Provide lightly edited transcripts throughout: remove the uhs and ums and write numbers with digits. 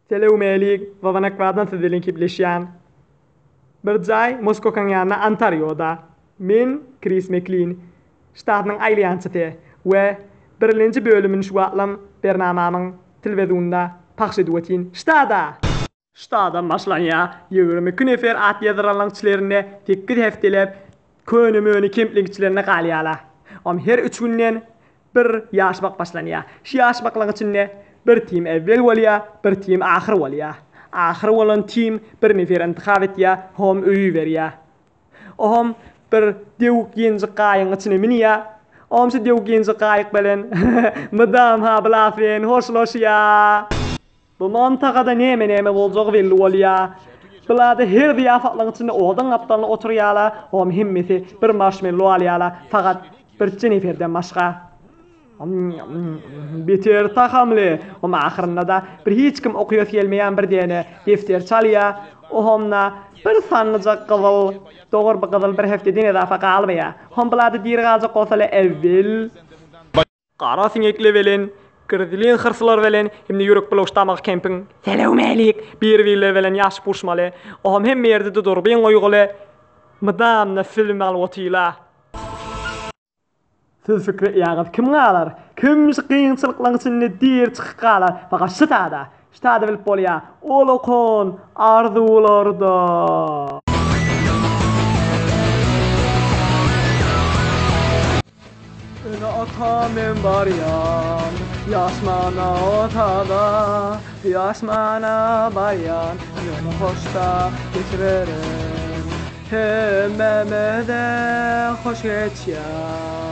Selam Melik, babana kvadan tedilin kibleşyan. Bir jay Moskva kanyanna Ontario'da. Men Chris McLean. Ştatның ayliyansıtı ve birinci bölümün şuatlam bernamamın televizionda paqş edüwetin. Ştada başlanya 22 nefer at yadıralangçilerine tekkid heftelep könümünü kemplinkçilerine qalyala. Her 3 günden bir yaşbaq başlanya. Şu yaşbaqlaň içinde bir tim evvel walya, bir tim ahir walya. Ahir bolan tim bir nefer intikab etýär, hom öýü berýär. Ohom bir dew genji qaýyň içine minýär. Omşy dew genji qaýyk bilen madam ha blafen hoşlaşýar. Bu mantagada näme boljak belli bolýar. Bulada her diýafatlaryň içinde odan aptalyny oturýarlar, hom hemmesi bir marshmallow alýarlar, fakat bir neferden başga. Beter tahamly. Ama ahirinde da bir hiç kim okuýar gelmeýän bir dene defter çalýar. Ohomna bir sanlyjak gyzyl, dogry bir gyzyl bir hefteden edafa galmaýar. Hom bulady diýergaja gosala evvel qara siňekle bilen, kirdilen hırslar bilen, hemde ýürek blokstamak kemping. Selam Melik, bir wille bilen ýaş puşmaly. Ohom hemme ýerde de durben goýguly. Madamna film alwatylar. Siz fikri ýagyp kim galar? Kim kynçylyklaryň içinde diýer çykyp galar? Fakat ştada bilip bolýar. Olokon arzularda. Öne atamem baryan, yaşmana otada, yaşmana baryan, yolu hoşta geçirerim. Hemmeme de hoş geçýär.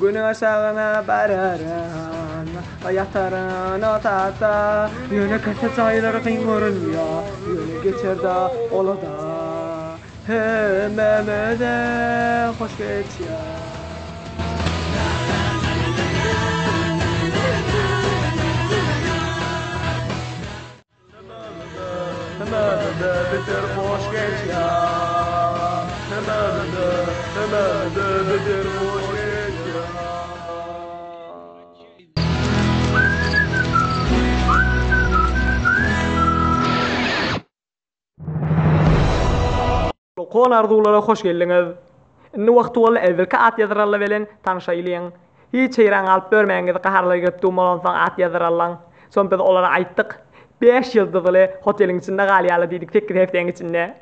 Günün aşağına bararım, yatarın otata, yöne kese çayları kıymırılıyor, yöne geçer da ola da, hemmeme de hoş geçýär. Hemmeme de bitir hoş geçýär, hemmeme de bitir hoş geçýär. Kon arzulara hoş geldiňiz. Indi wagt bola evvelki at ýazaralla bilen tanışaýlyň. Hiç heýran alyp bermäňiz, gaharlar gep dumalansaň at ýazarallaň. Son biz olara aýtdyk. 5 ýyldızly hoteliň içinde galýaly diýdik tek hefdeň içinde.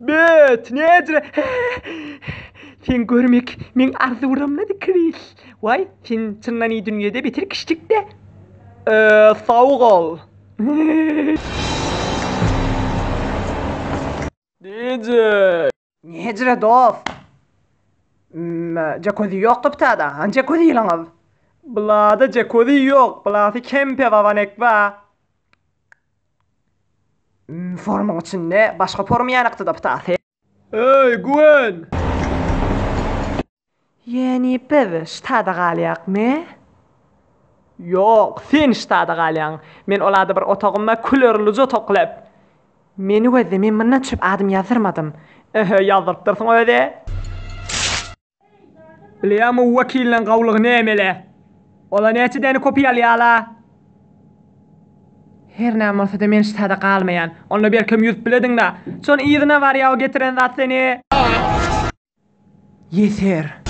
Bet, nedir? Sen görmek, men arzulamady Chris. Vay, sen çyndan iyi dünýede bitir kişlikde. Sağ ol. Necre dost? Jacuzzi ýok gyptada, jacuzzi ýylaňyz. Bulada jacuzzi ýok, bulady kempe bavanek ba. Formaň içinde başga forma ýanykdy da ptasy. Ey, Gwen! Ýani biz ştada galýakmy? Ýok, sen ştada galýaň. Men olady bir otagyma kulörlüje toklap. Meni özüm men çöp adım ýazyrmadym. Ýazdyrypdyrsyň öde. Bilýärmi wekillen gawlygy nämele? Ola näçeden kopýalýarlar? Her näme bolsa da men ştada galmaýan. Onu berkim ýüzüp bilediň da. Şol ýygyna barýaw getiren zat seni. Yeter.